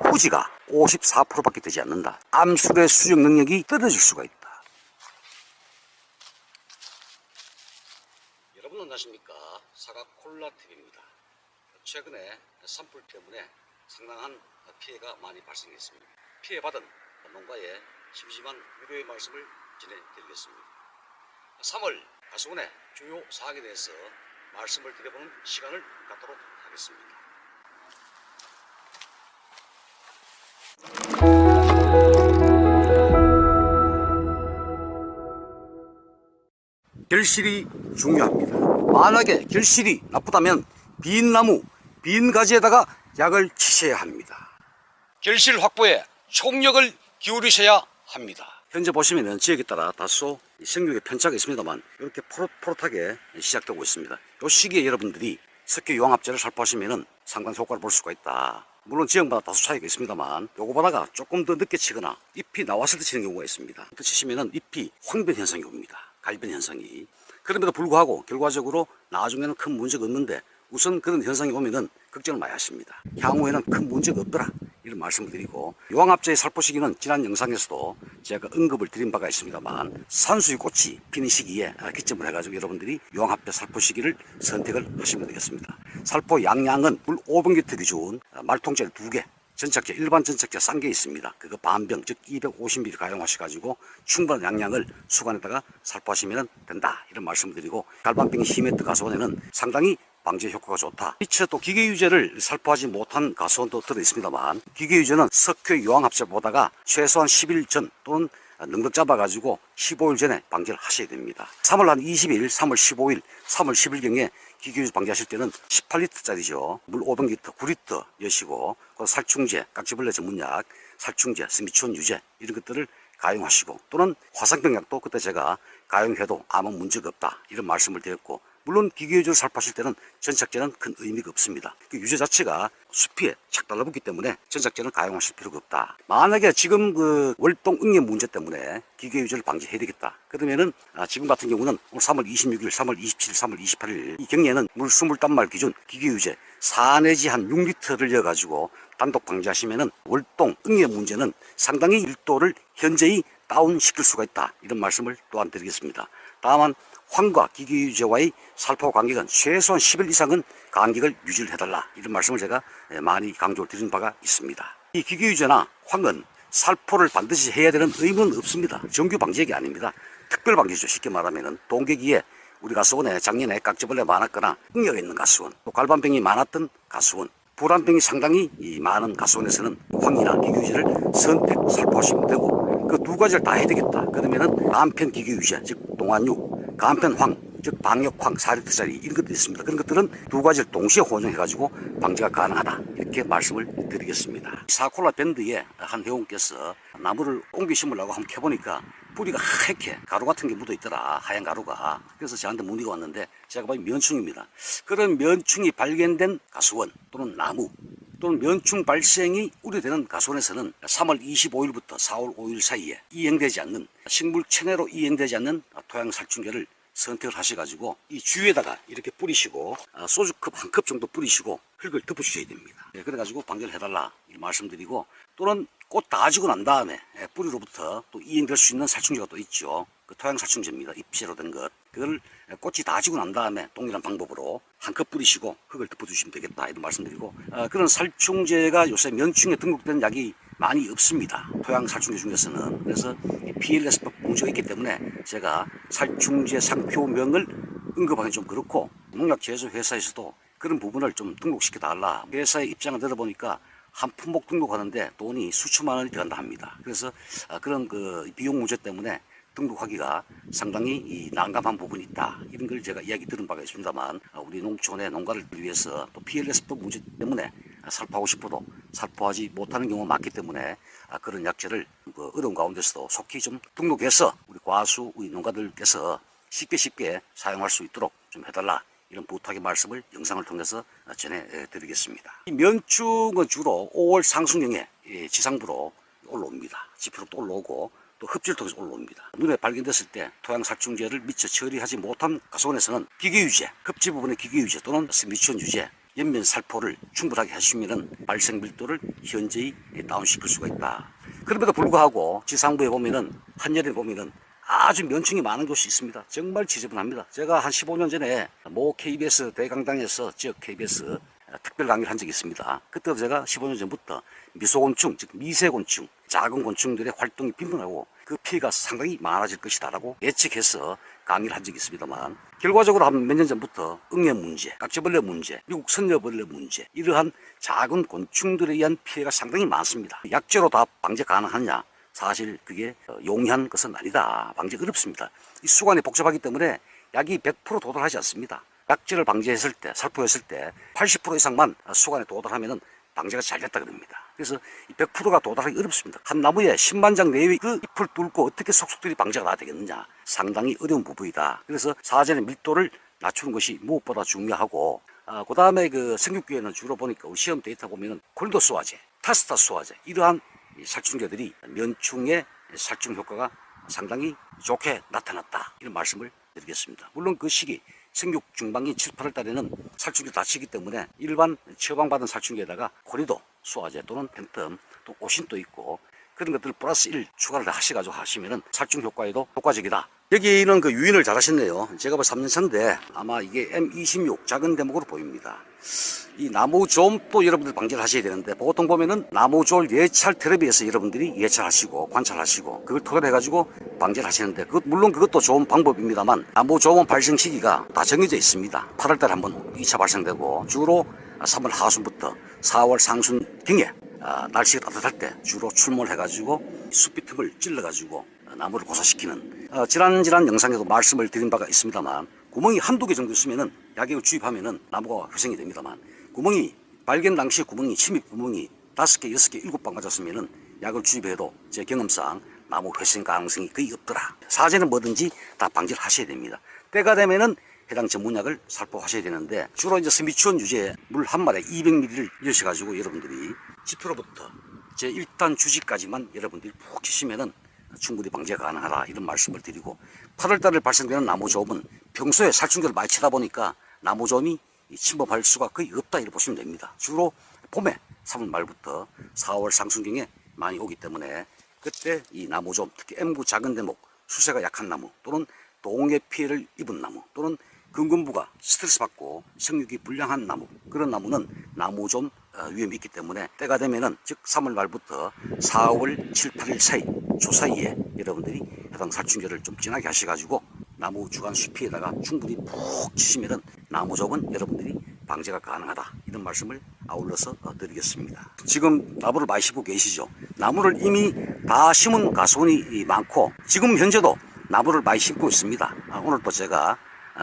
후지가 54%밖에 되지 않는다. 암술의 수정 능력이 떨어질 수가 있다. 여러분 안녕하십니까? 사과 콜라TV입니다. 최근에 산불 때문에 상당한 피해가 많이 발생했습니다. 피해받은 농가에 심심한 위로의 말씀을 전해드리겠습니다. 3월 가수원의 주요 사항에 대해서 말씀을 드려보는 시간을 갖도록 하겠습니다. 결실이 중요합니다. 만약에 결실이 나쁘다면 빈 나무, 빈 가지에다가 약을 치셔야 합니다. 결실 확보에 총력을 기울이셔야 합니다. 현재 보시면 지역에 따라 다소 생육의 편차가 있습니다만 이렇게 포릇포릇하게 시작되고 있습니다. 이 시기에 여러분들이 석회유황합제를 살포하시면 상당 효과를 볼 수가 있다. 물론 지역마다 다소 차이가 있습니다만 요거보다가 조금 더 늦게 치거나 잎이 나왔을 때 치는 경우가 있습니다. 그때 치시면 잎이 황변 현상이 옵니다. 갈변 현상이. 그럼에도 불구하고 결과적으로 나중에는 큰 문제가 없는데 우선 그런 현상이 오면은 걱정을 많이 하십니다. 향후에는 큰 문제가 없더라 이런 말씀을 드리고, 유황합제의 살포 시기는 지난 영상에서도 제가 언급을 드린 바가 있습니다만 산수유 꽃이 피는 시기에 기점을 해가지고 여러분들이 유황합제 살포 시기를 선택을 하시면 되겠습니다. 살포 양량은 물 500리터 기준 말통째를 2개, 전착제, 일반 전착제 싼 게 있습니다. 그거 반병, 즉 250ml 가용하셔가지고 충분한 양량을 수관에다가 살포하시면 된다 이런 말씀을 드리고, 갈반병이 심했던 가수원에는 상당히 방제 효과가 좋다. 이체 또 기계유제를 살포하지 못한 가수원도 들어있습니다만, 기계유제는 석회유황합제보다가 최소한 10일 전 또는 능력 잡아가지고 15일 전에 방제를 하셔야 됩니다. 3월 한 20일, 3월 15일, 3월 10일경에 기계유제 방제하실 때는 18리터짜리죠. 물 500리터, 9리터 여시고, 살충제, 깍지벌레 전문약, 살충제, 스미추온 유제 이런 것들을 가용하시고, 또는 화상병약도 그때 제가 가용해도 아무 문제가 없다 이런 말씀을 드렸고, 물론 기계유제를 살포하실 때는 전착제는 큰 의미가 없습니다. 그 유제 자체가 수피에 착 달라붙기 때문에 전착제는 가용하실 필요가 없다. 만약에 지금 그 월동 응애 문제 때문에 기계유제를 방지해야 되겠다. 그러면은 지금 같은 경우는 오늘 3월 26일, 3월 27일, 3월 28일 이 경기에는 물 20단말 기준 기계유제 4 내지 한 6리터를 넣어가지고 단독 방지하시면은 월동 응애 문제는 상당히 일도를 현저히 다운시킬 수가 있다 이런 말씀을 또한 드리겠습니다. 다만 황과 기계유제와의 살포 간격은 최소한 10일 이상은 간격을 유지를 해달라 이런 말씀을 제가 많이 강조를 드린 바가 있습니다. 이 기계유제나 황은 살포를 반드시 해야 되는 의무는 없습니다. 정규 방지액이 아닙니다. 특별 방지죠. 쉽게 말하면은 동계기에 우리 가수원에 작년에 깍지벌레 많았거나 응애가 있는 가수원, 또 갈반병이 많았던 가수원, 불안병이 상당히 많은 가수원에서는 황이나 기계유제를 선택 살포하시면 되고, 그 두 가지를 다 해야 되겠다. 그러면은 간편 기계유제, 즉 동안유, 간편 황, 즉 방역황 4리터짜리 이런 것들이 있습니다. 그런 것들은 두 가지를 동시에 혼용해가지고 방지가 가능하다 이렇게 말씀을 드리겠습니다. 사콜라 밴드에 한 회원께서 나무를 옮겨 심으려고 한번 해보니까 뿌리가 하얗게 가루 같은 게 묻어 있더라. 하얀 가루가. 그래서 저한테 문의가 왔는데 제가 보니 면충입니다. 그런 면충이 발견된 가수원 또는 나무 또는 면충 발생이 우려되는 가수원에서는 3월 25일부터 4월 5일 사이에 이행되지 않는 식물 체내로 이행되지 않는 토양 살충제를 선택을 하셔가지고 이 주위에다가 이렇게 뿌리시고 소주컵 한 컵 정도 뿌리시고 흙을 덮어주셔야 됩니다. 그래가지고 방제를 해달라 말씀드리고, 또는 꽃 다 지고 난 다음에 뿌리로부터 또 이행될 수 있는 살충제가 또 있죠. 그 토양 살충제입니다. 잎새로 된 것. 그걸 꽃이 다 지고 난 다음에 동일한 방법으로 한 컵 뿌리시고 흙을 덮어주시면 되겠다 이런 말씀드리고, 그런 살충제가 요새 면충에 등록된 약이 많이 없습니다. 토양 살충제 중에서는. 그래서 PLS법 문제가 있기 때문에 제가 살충제 상표명을 언급하기 좀 그렇고, 농약 제조 회사에서도 그런 부분을 좀 등록시켜 달라. 회사의 입장을 들어보니까 한 품목 등록하는데 돈이 수천만 원이 들어간다 합니다. 그래서 그런 그 비용 문제 때문에 등록하기가 상당히 난감한 부분이 있다. 이런 걸 제가 이야기 들은 바가 있습니다만, 우리 농촌의 농가를 위해서 또 PLS법 문제 때문에 살포하고 싶어도 살포하지 못하는 경우가 많기 때문에 그런 약재를 어려운 가운데서도 속히 좀 등록해서 우리 과수 우리 농가들께서 쉽게 사용할 수 있도록 좀 해달라 이런 부탁의 말씀을 영상을 통해서 전해드리겠습니다. 이 면충은 주로 5월 상순경에 지상부로 올라옵니다. 지표로 또 올라오고 또 흡지를 통해서 올라옵니다. 눈에 발견됐을 때 토양 살충제를 미처 처리하지 못한 가수원에서는 기계유제, 흡지 부분의 기계유제 또는 스미추온 유제, 옆면 살포를 충분하게 해주시면 발생 밀도를 현저히 다운시킬 수가 있다. 그럼에도 불구하고 지상부에 보면은 한여름에 보면은 아주 면충이 많은 곳이 있습니다. 정말 지저분합니다. 제가 한 15년 전에 모 KBS 대강당에서 지역 KBS 특별 강의를 한 적이 있습니다. 그때도 제가 15년 전부터 미소곤충, 즉 미세곤충, 작은 곤충들의 활동이 빈번하고 그 피해가 상당히 많아질 것이다라고 예측해서 강의를 한 적이 있습니다만, 결과적으로 한 몇 년 전부터 응애 문제, 깍지벌레 문제, 미국 선녀벌레 문제, 이러한 작은 곤충들에 의한 피해가 상당히 많습니다. 약재로 다 방제 가능하냐? 사실 그게 용이한 것은 아니다. 방제 어렵습니다. 이 수관이 복잡하기 때문에 약이 100% 도달하지 않습니다. 약재를 방제했을 때, 살포했을 때 80% 이상만 수관에 도달하면은 방제가 잘 됐다 그럽니다. 그래서 100%가 도달하기 어렵습니다. 한 나무에 10만 장 내외의 그 잎을 뚫고 어떻게 속속들이 방제가 다 되겠느냐. 상당히 어려운 부분이다. 그래서 사전의 밀도를 낮추는 것이 무엇보다 중요하고, 그 다음에 그 생육기에는 주로 보니까 우리 시험 데이터 보면은 콜도 수화제, 타스타 수화제, 이러한 살충제들이 면충의 살충 효과가 상당히 좋게 나타났다. 이런 말씀을 드리겠습니다. 물론 그 시기 생육 중반기 7, 8월 달에는 살충제 다 치기 때문에 일반 처방받은 살충제에다가 코리도 수화제 또는 펜텀 또 오신도 있고 그런 것들 플러스 1 추가를 하셔가지고 하시면은 살충 효과에도 효과적이다. 여기는 그 유인을 잘 하셨네요. 제가 볼 3년 차인데 아마 이게 M26 작은 대목으로 보입니다. 이 나무좀도 여러분들 방제를 하셔야 되는데, 보통 보면은 나무졸 예찰 텔레비에서 여러분들이 예찰하시고 관찰하시고 그걸 토대로 해가지고 방제를 하시는데, 물론 그것도 좋은 방법입니다만 나무조원 발생 시기가 다 정해져 있습니다. 8월달에 한번 2차 발생되고 주로 3월 하순부터 4월 상순경에 날씨가 따뜻할 때 주로 출몰해가지고 숲비 틈을 찔러가지고 나무를 고사시키는, 지난 영상에도 말씀을 드린 바가 있습니다만, 구멍이 한두 개 정도 있으면은 약액을 주입하면은 나무가 회생이 됩니다만, 구멍이 발견 당시 구멍이 침입 구멍이 5개, 6개, 7방 맞았으면은 약을 주입해도 제 경험상 나무 회생 가능성이 거의 없더라. 사제는 뭐든지 다 방지를 하셔야 됩니다. 때가 되면은 해당 전문약을 살포하셔야 되는데, 주로 이제 스미추온 유제 물 한 마리에 200ml를 여셔가지고 여러분들이 지표로부터 제 1단 주지까지만 여러분들이 푹 치시면은 충분히 방제가 가능하다. 이런 말씀을 드리고, 8월달에 발생되는 나무조업은 평소에 살충제를 많이 치다 보니까 나무조업이 침범할 수가 거의 없다. 이렇게 보시면 됩니다. 주로 봄에 3월 말부터 4월 상순경에 많이 오기 때문에 그때 이 나무조업, 특히 M구 작은 대목, 수세가 약한 나무 또는 동해 피해를 입은 나무 또는 근근부가 스트레스 받고 생육이 불량한 나무, 그런 나무는 나무조업 위험이 있기 때문에 때가 되면은, 즉 3월 말부터 4월 7, 8일 사이 조 사이에 여러분들이 해당 살충제를 좀 진하게 하셔가지고 나무 주간 수피에다가 충분히 푹 치시면은 나무조업은 여러분들이 방제가 가능하다. 이런 말씀을 아울러서 드리겠습니다. 지금 나무를 많이 심고 계시죠? 나무를 이미 다 심은 가수원이 많고 지금 현재도 나무를 많이 심고 있습니다. 오늘 또 제가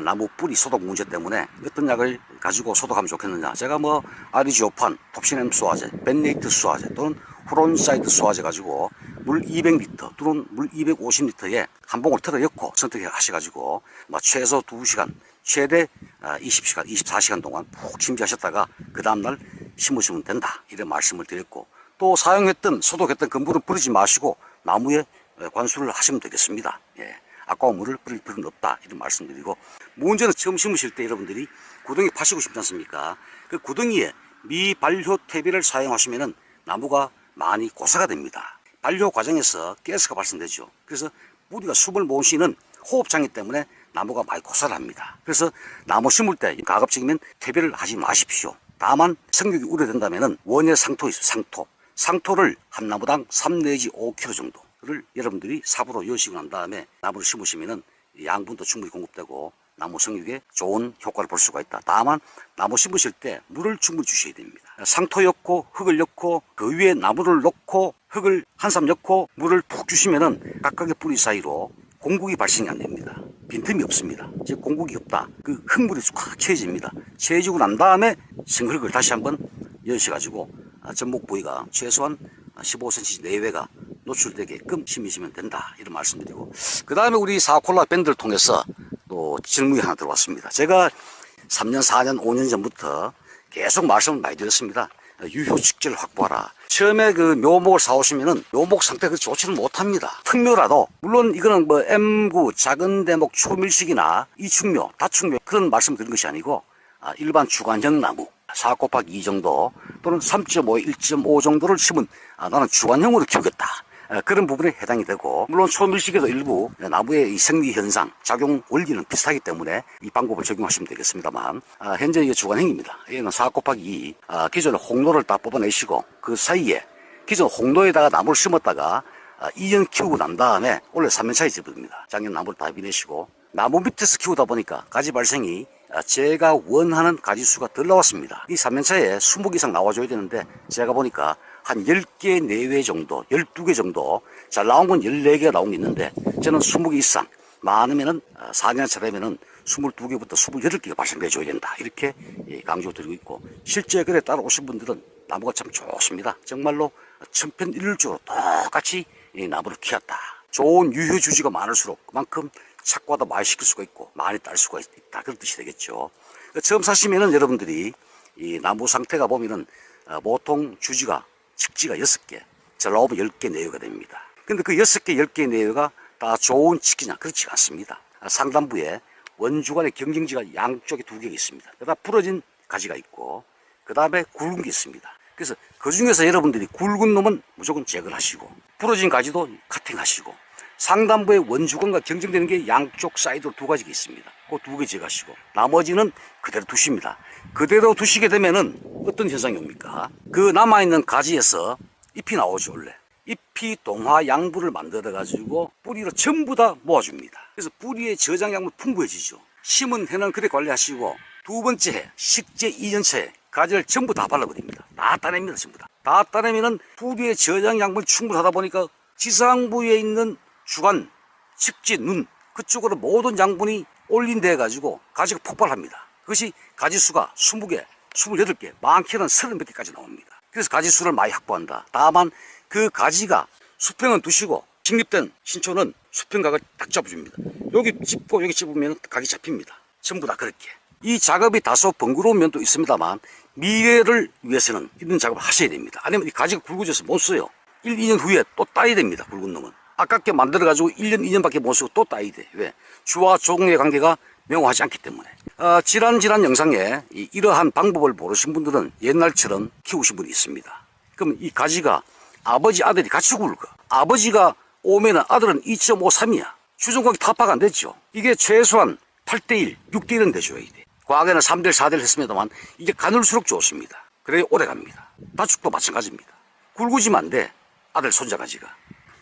나무 뿌리 소독 문제 때문에 어떤 약을 가지고 소독하면 좋겠느냐, 제가 뭐 아리지오판, 톱시넴 수화제, 벤네이트 수화제 또는 후론사이드 수화제 가지고 물 200리터 또는 물 250리터에 한 봉을 털어 엮고 선택해 하셔가지고 최소 2시간 최대 20시간 24시간 동안 푹 침지하셨다가 그 다음날 심으시면 된다. 이런 말씀을 드렸고, 또 사용했던 소독했던 건물은 버리지 마시고 나무에 관수를 하시면 되겠습니다. 예. 아까운 물을 뿌릴 필요는 없다. 이런 말씀드리고, 문제는 처음 심으실 때 여러분들이 구덩이 파시고 싶지 않습니까? 그 구덩이에 미발효 퇴비를 사용하시면은 나무가 많이 고사가 됩니다. 발효 과정에서 가스가 발생되죠. 그래서 뿌리가 숨을 못 쉬는 호흡장애 때문에 나무가 많이 고사를 합니다. 그래서 나무 심을 때 가급적이면 퇴비를 하지 마십시오. 다만 생육이 우려된다면은 원예 상토 있어요. 상토를 한 나무당 3 내지 5kg 정도를 여러분들이 삽으로 여시고 난 다음에 나무를 심으시면은 양분도 충분히 공급되고 나무 생육에 좋은 효과를 볼 수가 있다. 다만 나무 심으실 때 물을 충분히 주셔야 됩니다. 상토 넣고 흙을 넣고 그 위에 나무를 놓고 흙을 한삼 넣고 물을 푹 주시면은 각각의 뿌리 사이로 공국이 발생이 안 됩니다. 빈틈이 없습니다. 즉 공국이 없다. 그 흙물이 꽉 채워집니다. 채워지고 난 다음에 생흙을 다시 한번 여셔가지고 전목 부위가 최소한 15cm 내외가 노출되게끔 심으시면 된다. 이런 말씀드리고, 그 다음에 우리 사콜라 밴드를 통해서 또 질문이 하나 들어왔습니다. 제가 3년, 4년, 5년 전부터 계속 말씀을 많이 드렸습니다. 유효축제를 확보하라. 처음에 그 묘목을 사오시면은 묘목 상태가 좋지는 못합니다. 특묘라도, 물론 이거는 뭐 M구 작은 대목 초밀식이나 이축묘, 다축묘 그런 말씀을 드린 것이 아니고 일반 주관형 나무, 4 곱하기 2 정도 또는 3.5, 1.5 정도를 심은 나는 주관형으로 키우겠다. 그런 부분에 해당이 되고, 물론 소밀식에도 일부 나무의 이 생리 현상, 작용 원리는 비슷하기 때문에 이 방법을 적용하시면 되겠습니다만, 현재 이게 주관형입니다. 얘는 4 곱하기 2, 기존에 홍로를 다 뽑아내시고 그 사이에 기존 홍로에다가 나무를 심었다가 2년 키우고 난 다음에 올해 3년차에 접어듭니다. 작년 나무를 다 비내시고 나무 밑에서 키우다 보니까 가지 발생이 제가 원하는 가지수가 덜 나왔습니다. 이 3년차에 20개 이상 나와줘야 되는데 제가 보니까 한 10개 내외 정도, 12개 정도, 잘 나온 건 14개가 나온 게 있는데 저는 20개 이상, 많으면은 4년차 되면은 22개부터 28개가 발생돼줘야 된다. 이렇게 강조드리고 있고, 실제 글에 따라오신 분들은 나무가 참 좋습니다. 정말로 천편일률적으로 똑같이 나무를 키웠다. 좋은 유효주지가 많을수록 그만큼 착과도 많이 시킬 수가 있고 많이 딸 수가 있다. 그런 뜻이 되겠죠. 처음 사시면은 여러분들이 이 나무 상태가 보면은 보통 주지가 직지가 6개, 잘 나오면 10개 내외가 됩니다. 근데 그 6개, 10개 내외가 다 좋은 직지냐? 그렇지 않습니다. 상단부에 원주간의 경쟁지가 양쪽에 2개가 있습니다. 그다음 부러진 가지가 있고 그 다음에 굵은 게 있습니다. 그래서 그 중에서 여러분들이 굵은 놈은 무조건 제거를 하시고 부러진 가지도 카팅하시고 상단부의 원주간과 경쟁되는 게 양쪽 사이드로 2가지가 있습니다. 그 2개 제거하시고 나머지는 그대로 두십니다. 그대로 두시게 되면은 어떤 현상이 옵니까? 그 남아있는 가지에서 잎이 나오죠. 원래 잎이 동화 양분을 만들어 가지고 뿌리로 전부 다 모아줍니다. 그래서 뿌리의 저장 양분 풍부해지죠. 심은 해는 그대 관리하시고 두 번째 해 식재 2년차에 가지를 전부 다 발라버립니다. 다 따냅니다. 전부 다 따내면은 뿌리의 저장 양분이 충분하다 보니까 지상부에 있는 주간, 측지, 눈 그쪽으로 모든 양분이 올린돼 가지고 가지가 폭발합니다. 그것이 가지수가 20개, 28개, 많게는 30몇 개까지 나옵니다. 그래서 가지수를 많이 확보한다. 다만 그 가지가 수평은 두시고 식립된 신초는 수평각을 딱 잡아줍니다. 여기 짚고 여기 짚으면 각이 잡힙니다. 전부 다 그렇게. 이 작업이 다소 번거로운 면도 있습니다만 미래를 위해서는 이런 작업을 하셔야 됩니다. 아니면 이 가지가 굵어져서 못 써요. 1, 2년 후에 또 따야 됩니다. 굵은 놈은. 아깝게 만들어가지고 1년, 2년밖에 못 쓰고 또 따야 돼. 왜? 주와 종의 관계가 명확하지 않기 때문에. 지난 영상에 이러한 방법을 모르신 분들은 옛날처럼 키우신 분이 있습니다. 그럼 이 가지가 아버지, 아들이 같이 굵어. 아버지가 오면은 아들은 2.5, 3이야. 주종각이 타파가 안 됐죠. 이게 최소한 8대1, 6대1은 돼줘야 돼. 과거에는 3대1, 4대1 했습니다만 이게 가늘수록 좋습니다. 그래야 오래 갑니다. 다축도 마찬가지입니다. 굵어지면 안 돼. 아들, 손자 가지가.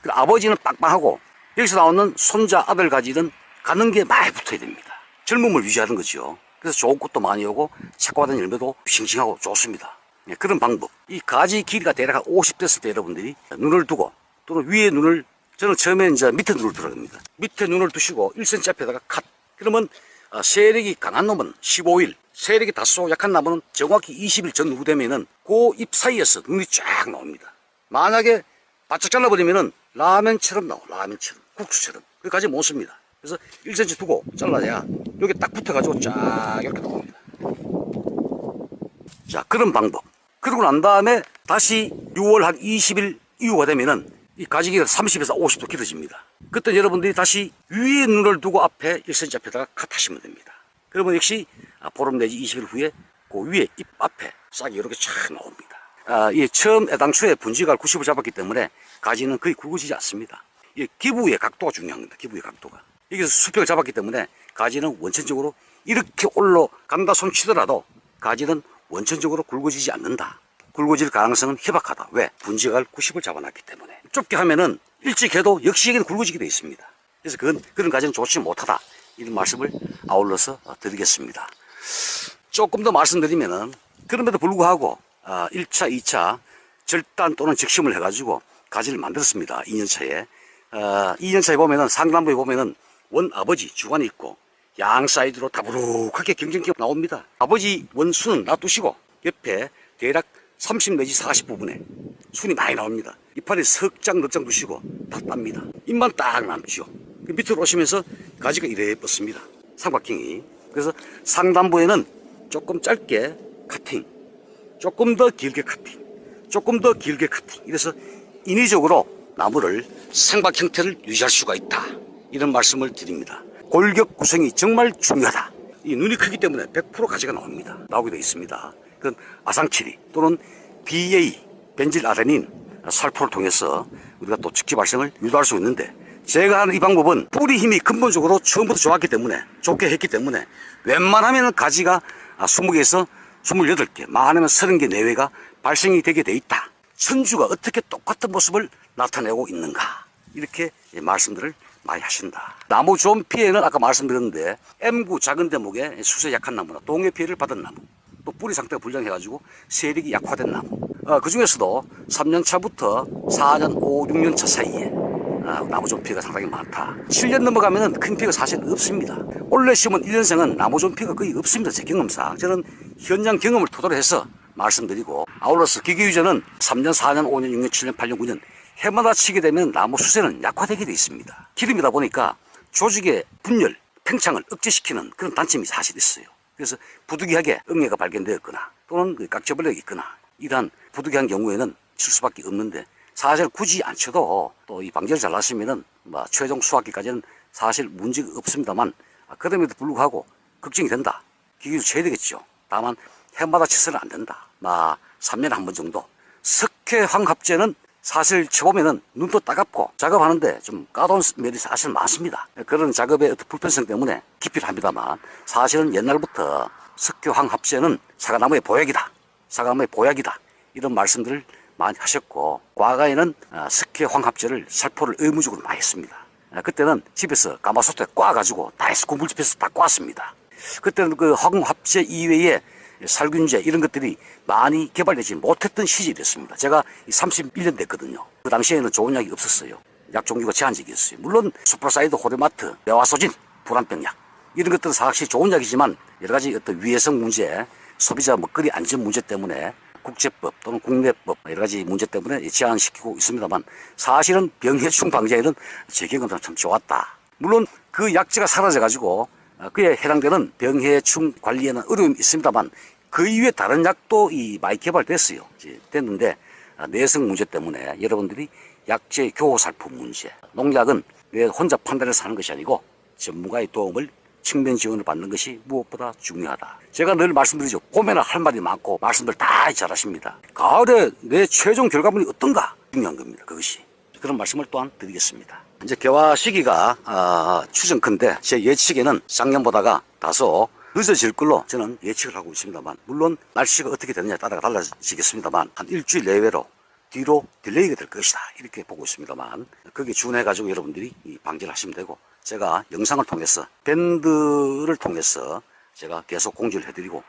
아버지는 빵빵하고 여기서 나오는 손자, 아들 가지는 가는 게 많이 붙어야 됩니다. 젊음을 유지하는 거죠. 그래서 좋은 꽃도 많이 오고 착과받은 열매도 싱싱하고 좋습니다. 그런 방법. 이 가지 길이가 대략 50 됐을 때 여러분들이 눈을 두고 또는 위에 눈을 저는 처음에 이제 밑에 눈을 들어갑니다. 밑에 눈을 두시고 1cm 앞에다가 컷. 그러면 세력이 강한 놈은 15일, 세력이 다소 약한 나무는 정확히 20일 전후 되면은 그 잎 사이에서 눈이 쫙 나옵니다. 만약에 바짝 잘라버리면은 라면처럼 나와. 라면처럼. 국수처럼. 그까지 못 씁니다. 그래서 1cm 두고 잘라야 여기 딱 붙어가지고 쫙 이렇게 나옵니다. 자, 그런 방법. 그러고 난 다음에 다시 6월 한 20일 이후가 되면은 이 가지 길이가 30에서 50도 길어집니다. 그때 여러분들이 다시 위에 눈을 두고 앞에 1cm 앞에다가 컷하시면 됩니다. 그러면 역시 보름 내지 20일 후에 그 위에 잎 앞에 싹이 이렇게 쫙 나옵니다. 이 처음 애당초에 분지가 90을 잡았기 때문에 가지는 거의 굵어지지 않습니다. 이 기부의 각도가 중요한 겁니다. 기부의 각도가. 여기서 수평을 잡았기 때문에 가지는 원천적으로 이렇게 올라간다 손 치더라도 가지는 원천적으로 굵어지지 않는다. 굵어질 가능성은 희박하다. 왜? 분지가 90을 잡아놨기 때문에. 좁게 하면은 일찍 해도 역시 여기는 굵어지게 되어 있습니다. 그래서 그런 가지는 좋지 못하다. 이런 말씀을 아울러서 드리겠습니다. 조금 더 말씀드리면은 그럼에도 불구하고 1차, 2차 절단 또는 적심을 해가지고 가지를 만들었습니다. 2년차에. 2년차에 보면은 상단부에 보면은 원 아버지 주관이 있고 양 사이드로 다부룩하게 경쟁기가 나옵니다. 아버지 원수는 놔두시고 옆에 대략 30 내지 40 부분에 순이 많이 나옵니다. 이파리 석장 넉장 두시고 다 땁니다. 잎만 딱 남죠. 그 밑으로 오시면서 가지가 이래 뻗습니다. 삼각형이. 그래서 상단부에는 조금 짧게 카팅, 조금 더 길게 카팅, 조금 더 길게 카팅. 이래서 인위적으로 나무를 생박 형태를 유지할 수가 있다. 이런 말씀을 드립니다. 골격 구성이 정말 중요하다. 이 눈이 크기 때문에 100% 가지가 나옵니다. 나오게 되어 있습니다. 어떤 아상치리 또는 BA 벤질아레닌 살포를 통해서 우리가 또 직기 발생을 유도할 수 있는데, 제가 하는 이 방법은 뿌리 힘이 근본적으로 처음부터 좋았기 때문에, 좋게 했기 때문에 웬만하면 가지가 20개에서 28개, 많으면 30개 내외가 발생이 되게 돼 있다. 천주가 어떻게 똑같은 모습을 나타내고 있는가, 이렇게 말씀들을 많이 하신다. 나무 좀 피해는 아까 말씀드렸는데 M구 작은 대목에 수세 약한 나무나 동해 피해를 받은 나무, 또 뿌리 상태가 불량해가지고 세력이 약화된 나무, 그 중에서도 3년차부터 4년, 5, 6년차 사이에 나무 좀 피해가 상당히 많다. 7년 넘어가면 큰 피해가 사실 없습니다. 올해 심은 1년생은 나무 좀 피해가 거의 없습니다. 제 경험상. 저는 현장 경험을 토대로 해서 말씀드리고, 아울러서 기계유전은 3년, 4년, 5년, 6년, 7년, 8년, 9년 해마다 치게 되면 나무 수세는 약화되게 되어 있습니다. 기름이다 보니까 조직의 분열, 팽창을 억제시키는 그런 단점이 사실 있어요. 그래서 부득이하게 응애가 발견되었거나 또는 깍져벌레가 있거나 이러한 부득이한 경우에는 칠 수밖에 없는데, 사실 굳이 안 쳐도 또 이 방제를 잘 하시면은 최종 수확기까지는 사실 문제가 없습니다만, 그럼에도 불구하고 걱정이 된다. 기계로 쳐야 되겠죠. 다만 해마다 쳐서는 안 된다. 3년에 한 번 정도. 석회황합제는 사실 쳐보면은 눈도 따갑고 작업하는데 좀 까다로운 면이 사실 많습니다. 그런 작업의 어떤 불편성 때문에 기피를 합니다만, 사실은 옛날부터 석회황합제는 사과나무의 보약이다. 사과나무의 보약이다. 이런 말씀들을 많이 하셨고, 과거에는 석회황합제를 살포를 의무적으로 많이 했습니다. 그때는 집에서 가마솥에 꽈가지고 다 해서 고물집에서 다 꽈습니다. 그때는 그 황합제 이외에 살균제 이런 것들이 많이 개발되지 못했던 시절이었습니다. 제가 31년 됐거든요. 그 당시에는 좋은 약이 없었어요. 약 종류가 제한적이었어요. 물론 수프라사이드, 호르마트, 메와소진, 불안병약 이런 것들은 사실 좋은 약이지만 여러 가지 어떤 위해성 문제, 소비자 먹거리 안전 문제 때문에 국제법 또는 국내법 여러 가지 문제 때문에 제한시키고 있습니다만, 사실은 병해충 방제에는 제 경험상 참 좋았다. 물론 그 약제가 사라져가지고 그에 해당되는 병해충 관리에는 어려움이 있습니다만, 그 이외에 다른 약도 많이 개발됐어요. 됐는데 내성 문제 때문에 여러분들이 약제 교호살포 문제, 농약은 내 혼자 판단해서 하는 것이 아니고 전문가의 도움을, 측면 지원을 받는 것이 무엇보다 중요하다. 제가 늘 말씀드리죠. 봄에는 할 말이 많고 말씀들 다 잘하십니다. 가을에 내 최종 결과물이 어떤가 중요한 겁니다. 그것이. 그런 말씀을 또한 드리겠습니다. 이제 개화 시기가 추정컨대 제 예측에는 작년보다가 다소 늦어질 걸로 저는 예측을 하고 있습니다만, 물론 날씨가 어떻게 되느냐에 따라 달라지겠습니다만 한 일주일 내외로 뒤로 딜레이가 될 것이다, 이렇게 보고 있습니다만, 거기에 준해 가지고 여러분들이 방지를 하시면 되고, 제가 영상을 통해서 밴드를 통해서 제가 계속 공지를 해드리고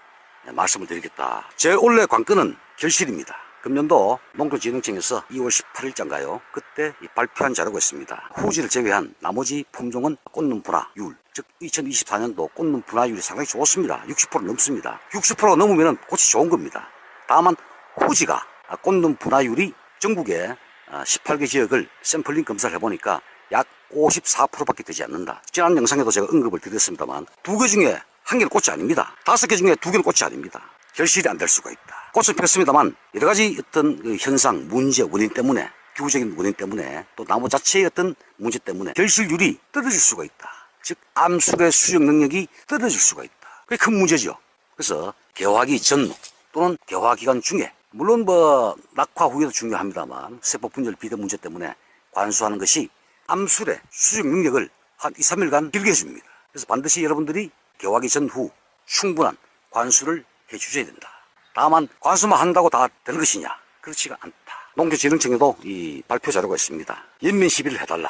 말씀을 드리겠다. 제 원래 관건은 결실입니다. 금년도 농촌진흥청에서 2월 18일자인가요? 그때 발표한 자료가 있습니다. 후지를 제외한 나머지 품종은 꽃눈 분화율, 즉 2024년도 꽃눈 분화율이 상당히 좋습니다. 60% 넘습니다. 60%가 넘으면 꽃이 좋은 겁니다. 다만 후지가 꽃눈 분화율이 전국에 18개 지역을 샘플링 검사를 해보니까 약 54%밖에 되지 않는다. 지난 영상에도 제가 언급을 드렸습니다만, 2개 중에 1개는 꽃이 아닙니다. 5개 중에 2개는 꽃이 아닙니다. 결실이 안 될 수가 있다. 꽃은 피었습니다만 여러 가지 어떤 현상, 문제, 원인 때문에, 기후적인 원인 때문에, 또 나무 자체의 어떤 문제 때문에 결실률이 떨어질 수가 있다. 즉 암술의 수정 능력이 떨어질 수가 있다. 그게 큰 문제죠. 그래서 개화기 전 또는 개화 기간 중에, 물론 낙화 후에도 중요합니다만 세포 분열 비대 문제 때문에 관수하는 것이 암술의 수정 능력을 한 2, 3일간 길게 해줍니다. 그래서 반드시 여러분들이 개화기 전후 충분한 관수를 해주셔야 된다. 다만 관수만 한다고 다 되는 것이냐? 그렇지가 않다. 농촌진흥청에도 이 발표 자료가 있습니다. 연면 시비를 해달라.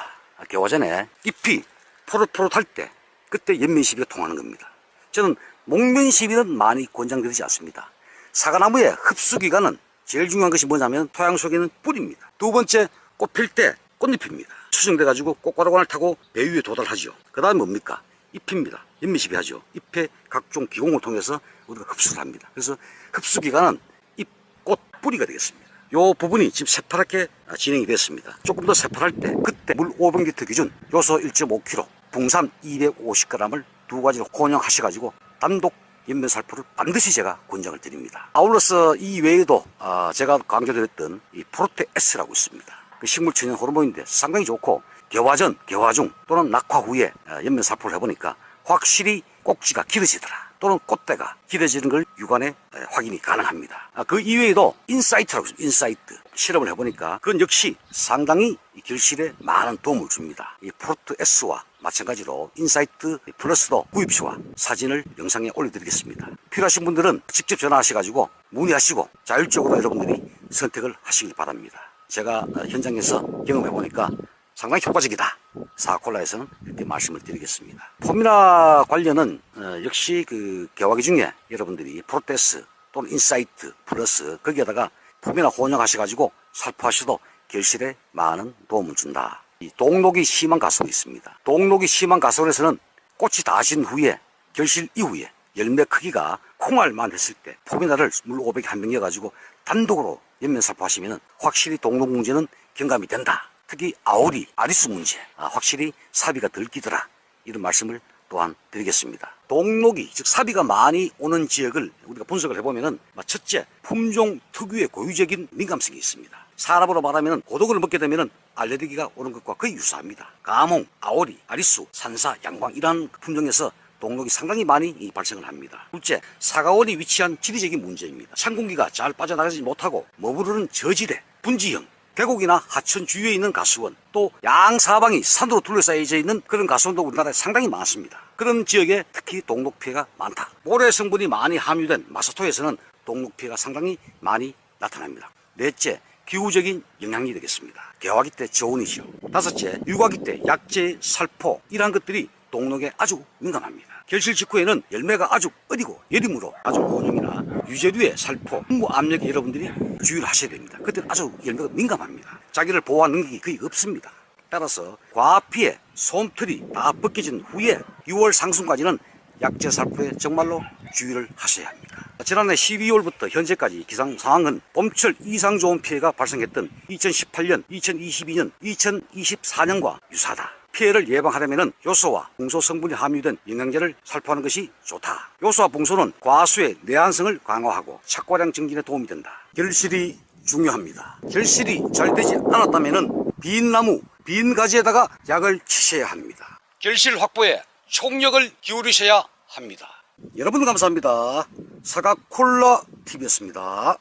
개화 전에 잎이 포릇포릇할 때, 그때 연면 시비가 통하는 겁니다. 저는 목면 시비는 많이 권장드리지 않습니다. 사과나무의 흡수기간은 제일 중요한 것이 뭐냐면 토양 속에 있는 뿌리입니다. 두 번째, 꽃 필 때 꽃잎입니다. 수정돼가지고 꽃가루관을 타고 배 위에 도달하죠. 그 다음에 뭡니까? 잎입니다. 연미시비 하죠. 잎의 각종 기공을 통해서 우리가 흡수를 합니다. 그래서 흡수기간은 잎, 꽃, 뿌리가 되겠습니다. 이 부분이 지금 새파랗게 진행이 됐습니다. 조금 더 새파랄 때, 그때 물 500리터 기준 요소 1.5kg, 붕산 250g을 두 가지로 혼용하셔가지고 단독 연면살포를 반드시 제가 권장을 드립니다. 아울러서 이 외에도 제가 강조드렸던 이 프로테S라고 있습니다. 그 식물천연 호르몬인데 상당히 좋고, 개화 전, 개화 중 또는 낙화 후에 연면살포를 해보니까 확실히 꼭지가 길어지더라. 또는 꽃대가 기대지는 걸 육안에 확인이 가능합니다. 그 이외에도 인사이트라고 있습니다. 인사이트. 실험을 해보니까 그건 역시 상당히 결실에 많은 도움을 줍니다. 이 프로트 S와 마찬가지로 인사이트 플러스도 구입시와 사진을 영상에 올려드리겠습니다. 필요하신 분들은 직접 전화하셔가지고 문의하시고 자율적으로 여러분들이 선택을 하시길 바랍니다. 제가 현장에서 경험해보니까 상당히 효과적이다. 사과콜라에서는 이렇게 말씀을 드리겠습니다. 포미나 관련은 역시 그 개화기 중에 여러분들이 프로테스 또는 인사이트 플러스 거기에다가 포미나 혼용하셔가지고 살포하셔도 결실에 많은 도움을 준다. 이 동록이 심한 가수가 있습니다. 동록이 심한 가수원에서는 꽃이 다진 후에 결실 이후에 열매 크기가 콩알만 했을 때 포미나를 물 500에 한 병 넣어가지고 단독으로 옆면 살포하시면 확실히 동록 문제는 경감이 된다. 특히 아오리, 아리수 문제 확실히 사비가 덜 끼더라. 이런 말씀을 또한 드리겠습니다. 동록이 즉 사비가 많이 오는 지역을 우리가 분석을 해보면은 첫째 품종 특유의 고유적인 민감성이 있습니다. 사람으로 말하면 고독을 먹게 되면은 알레르기가 오는 것과 거의 유사합니다. 가몽, 아오리, 아리수, 산사, 양광 이러한 품종에서 동록이 상당히 많이 발생을 합니다. 둘째, 사과원이 위치한 지리적인 문제입니다. 찬 공기가 잘 빠져나가지 못하고 머무르는 저지대, 분지형, 계곡이나 하천 주위에 있는 가수원, 또 양사방이 산으로 둘러싸여져 있는 그런 가수원도 우리나라에 상당히 많습니다. 그런 지역에 특히 동록 피해가 많다. 모래 성분이 많이 함유된 마사토에서는 동록 피해가 상당히 많이 나타납니다. 넷째, 기후적인 영향이 되겠습니다. 개화기 때 저온이죠. 다섯째, 육화기 때 약재, 살포 이러한 것들이 동록에 아주 민감합니다. 결실 직후에는 열매가 아주 어리고 여림으로 아주 혼용이나 유제류의 살포, 풍부 압력에 여러분들이 주의를 하셔야 됩니다. 그때는 아주 열매가 민감합니다. 자기를 보호하는 능력이 거의 없습니다. 따라서 과피에 솜털이 다 벗겨진 후에 6월 상순까지는 약재 살포에 정말로 주의를 하셔야 합니다. 지난해 12월부터 현재까지 기상 상황은 봄철 이상 좋은 피해가 발생했던 2018년, 2022년, 2024년과 유사하다. 피해를 예방하려면 요소와 붕소 성분이 함유된 영양제를 살포하는 것이 좋다. 요소와 붕소는 과수의 내한성을 강화하고 착과량 증진에 도움이 된다. 결실이 중요합니다. 결실이 잘 되지 않았다면 빈 나무, 빈 가지에다가 약을 치셔야 합니다. 결실 확보에 총력을 기울이셔야 합니다. 여러분 감사합니다. 사과콜라 TV였습니다.